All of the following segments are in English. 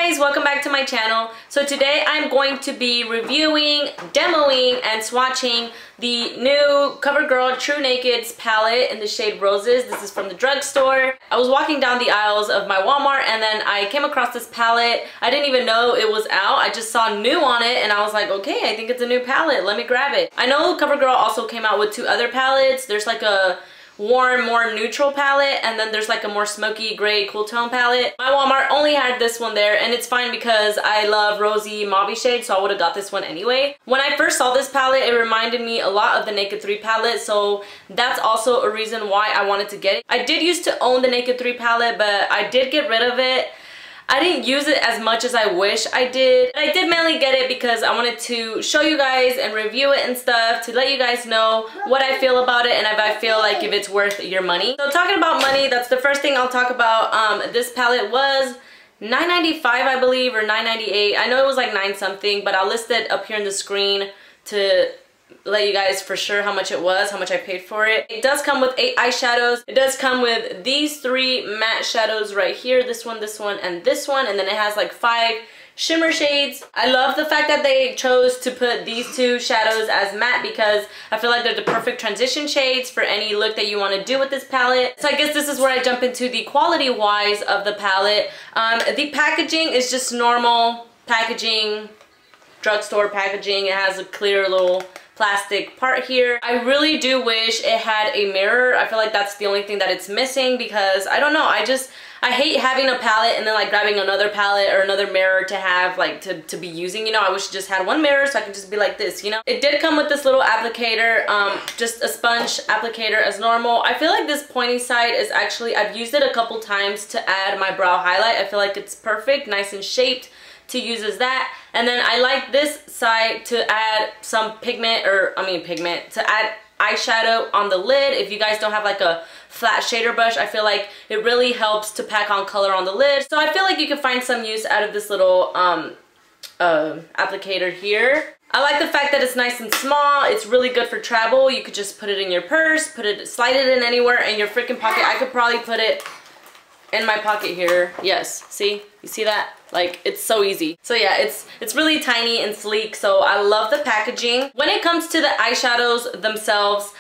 guys, welcome back to my channel. So today I'm going to be reviewing, demoing, and swatching the new CoverGirl True Nakeds palette in the shade Roses. This is from the drugstore. I was walking down the aisles of my Walmart and then I came across this palette. I didn't even know it was out. I just saw new on it and I was like, okay, I think it's a new palette. Let me grab it. I know CoverGirl also came out with two other palettes. There's like a warm, more neutral palette, and then there's like a more smoky gray cool tone palette. My Walmart only had this one there, and it's fine because I love rosy mauve shades, so I would have got this one anyway. When I first saw this palette, it reminded me a lot of the Naked 3 palette, so that's also a reason why I wanted to get it. I did used to own the Naked 3 palette, but I did get rid of it. I didn't use it as much as I wish I did. I did mainly get it because I wanted to show you guys and review it and stuff, to let you guys know what I feel about it and if I feel like if it's worth your money. So talking about money, that's the first thing I'll talk about. This palette was $9.95 I believe, or $9.98. I know it was like 9 something, but I'll list it up here on the screen to let you guys for sure how much it was, how much I paid for it. It does come with 8 eyeshadows. It does come with these 3 matte shadows right here, this one, and this one, and then it has like 5 shimmer shades. I love the fact that they chose to put these 2 shadows as matte because I feel like they're the perfect transition shades for any look that you want to do with this palette. So I guess this is where I jump into the quality wise of the palette. The packaging is just normal packaging, drugstore packaging. It has a clear little plastic part here. I really do wish it had a mirror. I feel like that's the only thing that it's missing because I don't know, I hate having a palette and then like grabbing another palette or another mirror to have like to be using, you know. I wish it just had one mirror so I could just be like this, you know. It did come with this little applicator, just a sponge applicator as normal. I feel like this pointy side is actually, I've used it a couple times to add my brow highlight. I feel like it's perfect, nice and shaped to use as that. And then I like this side to add some pigment, to add eyeshadow on the lid. If you guys don't have like a flat shader brush, I feel like it really helps to pack on color on the lid. So I feel like you can find some use out of this little applicator here. I like the fact that it's nice and small. It's really good for travel. You could just put it in your purse, slide it in anywhere in your freaking pocket. I could probably put it in my pocket here. Yes, see? You see that? Like, it's so easy. So yeah, it's really tiny and sleek, so I love the packaging. When it comes to the eyeshadows themselves,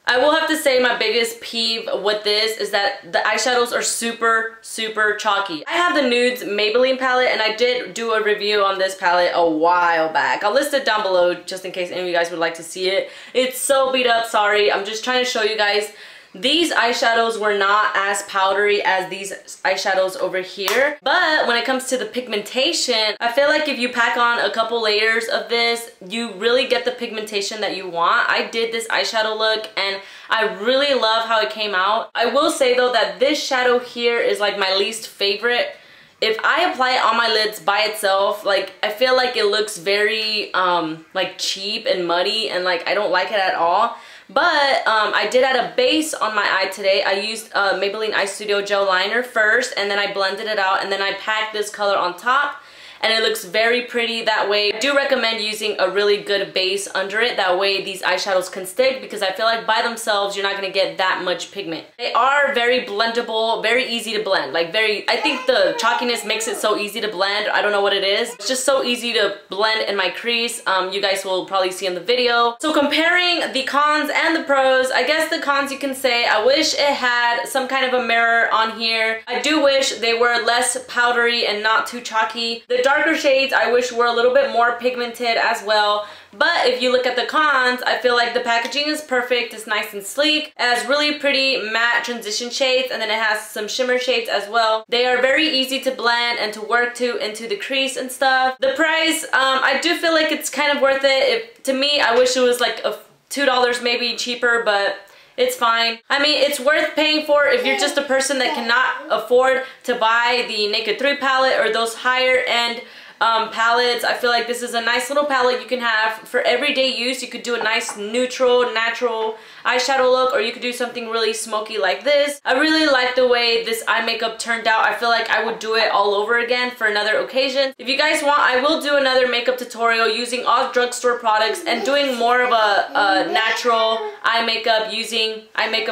I will have to say my biggest peeve with this is that the eyeshadows are super, super chalky. I have the Nudes Maybelline palette, and I did do a review on this palette a while back. I'll list it down below just in case any of you guys would like to see it. It's so beat up, sorry. I'm just trying to show you guys. These eyeshadows were not as powdery as these eyeshadows over here, but when it comes to the pigmentation, I feel like if you pack on a couple layers of this, you really get the pigmentation that you want. I did this eyeshadow look and I really love how it came out. I will say though that this shadow here is like my least favorite. If I apply it on my lids by itself, like, I feel like it looks very like cheap and muddy, and like I don't like it at all. But I did add a base on my eye today. I used Maybelline Eye Studio Gel Liner first, and then I blended it out, and then I packed this color on top, and it looks very pretty that way. I do recommend using a really good base under it. That way these eyeshadows can stick, because I feel like by themselves you're not going to get that much pigment. They are very blendable, very easy to blend. Like I think the chalkiness makes it so easy to blend. I don't know what it is. It's just so easy to blend in my crease. You guys will probably see in the video. So comparing the cons and the pros, I guess the cons you can say, I wish it had some kind of a mirror on here. I do wish they were less powdery and not too chalky. The darker shades I wish were a little bit more pigmented as well. But if you look at the cons, I feel like the packaging is perfect. It's nice and sleek. It has really pretty matte transition shades, and then it has some shimmer shades as well. They are very easy to blend and to work into the crease and stuff. The price, I do feel like it's kind of worth it. To me, I wish it was like $2 maybe cheaper, but it's fine. I mean, it's worth paying for if you're just a person that cannot afford to buy the Naked 3 palette or those higher end palettes. I feel like this is a nice little palette you can have for everyday use. You could do a nice neutral, natural eyeshadow look, or you could do something really smoky like this. I really like the way this eye makeup turned out. I feel like I would do it all over again for another occasion. If you guys want, I will do another makeup tutorial using all drugstore products and doing more of a natural eye makeup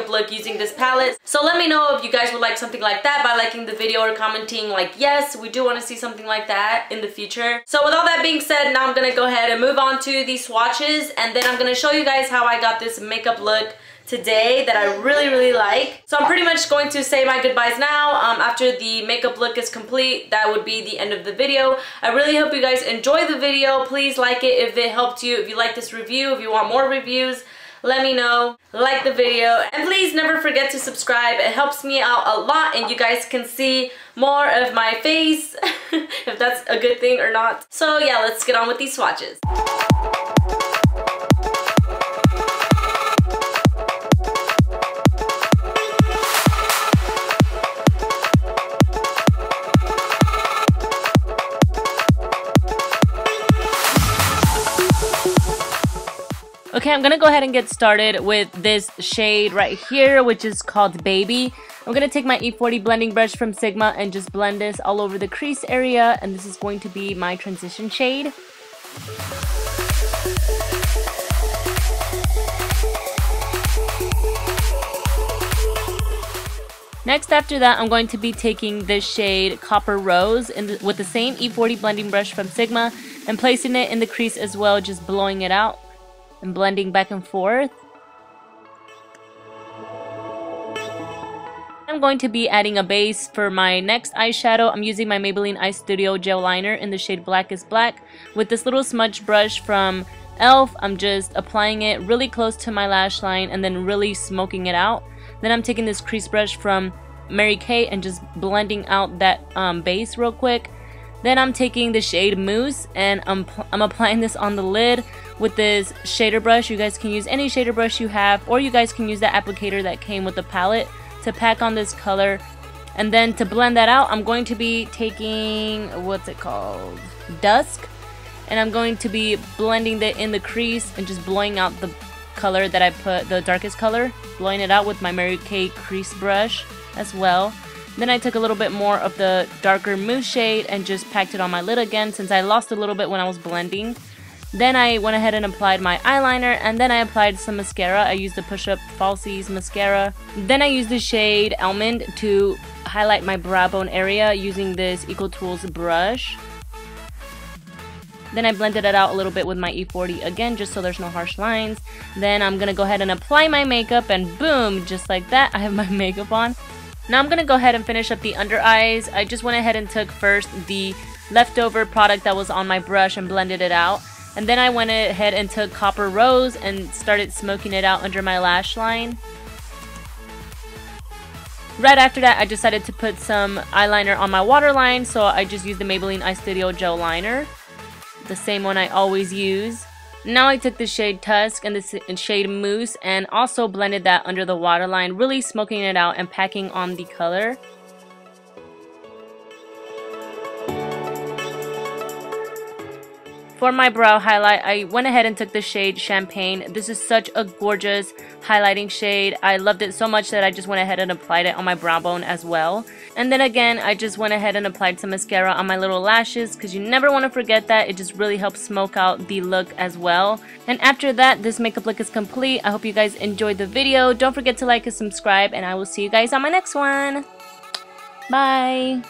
look using this palette. So let me know if you guys would like something like that by liking the video or commenting like, yes, we do want to see something like that in the future. So with all that being said, now I'm gonna go ahead and move on to these swatches, and then I'm gonna show you guys how I got this makeup look today that I really like. So I'm pretty much going to say my goodbyes now. After the makeup look is complete, that would be the end of the video. I really hope you guys enjoy the video. Please like it if it helped you. If you like this review, if you want more reviews, let me know. Like the video, and please never forget to subscribe. It helps me out a lot, and you guys can see more of my face if that's a good thing or not. So yeah, let's get on with these swatches. Okay, I'm gonna go ahead and get started with this shade right here, which is called Baby. I'm gonna take my E40 blending brush from Sigma and just blend this all over the crease area, and this is going to be my transition shade. Next, after that, I'm going to be taking this shade Copper Rose with the same E40 blending brush from Sigma and placing it in the crease as well, just blowing it out and blending back and forth. I'm going to be adding a base for my next eyeshadow. I'm using my Maybelline Eye Studio Gel Liner in the shade Black is Black. With this little smudge brush from e.l.f., I'm just applying it really close to my lash line and then really smoking it out. Then I'm taking this crease brush from Mary Kay and just blending out that base real quick. Then I'm taking the shade Mousse and I'm applying this on the lid with this shader brush. You guys can use any shader brush you have, or you guys can use the applicator that came with the palette to pack on this color. And then to blend that out, I'm going to be taking, what's it called? Dusk. And I'm going to be blending it in the crease and just blowing out the color that I put, the darkest color. Blowing it out with my Mary Kay crease brush as well. Then I took a little bit more of the darker mousse shade and just packed it on my lid again since I lost a little bit when I was blending. Then I went ahead and applied my eyeliner, and then I applied some mascara. I used the Push Up Falsies mascara. Then I used the shade Almond to highlight my brow bone area using this Eco Tools brush. Then I blended it out a little bit with my E40 again, just so there's no harsh lines. Then I'm gonna go ahead and apply my makeup, and boom, just like that, I have my makeup on. Now I'm gonna go ahead and finish up the under eyes. I just went ahead and took first the leftover product that was on my brush and blended it out. And then I went ahead and took Copper Rose and started smoking it out under my lash line. Right after that, I decided to put some eyeliner on my waterline, so I just used the Maybelline Eye Studio Gel Liner, the same one I always use. Now I took the shade Tusk and the shade Mousse and also blended that under the waterline, really smoking it out and packing on the color. For my brow highlight, I went ahead and took the shade Champagne. This is such a gorgeous highlighting shade. I loved it so much that I just went ahead and applied it on my brow bone as well. And then again, I just went ahead and applied some mascara on my little lashes because you never want to forget that. It just really helps smoke out the look as well. And after that, this makeup look is complete. I hope you guys enjoyed the video. Don't forget to like and subscribe, and I will see you guys on my next one. Bye!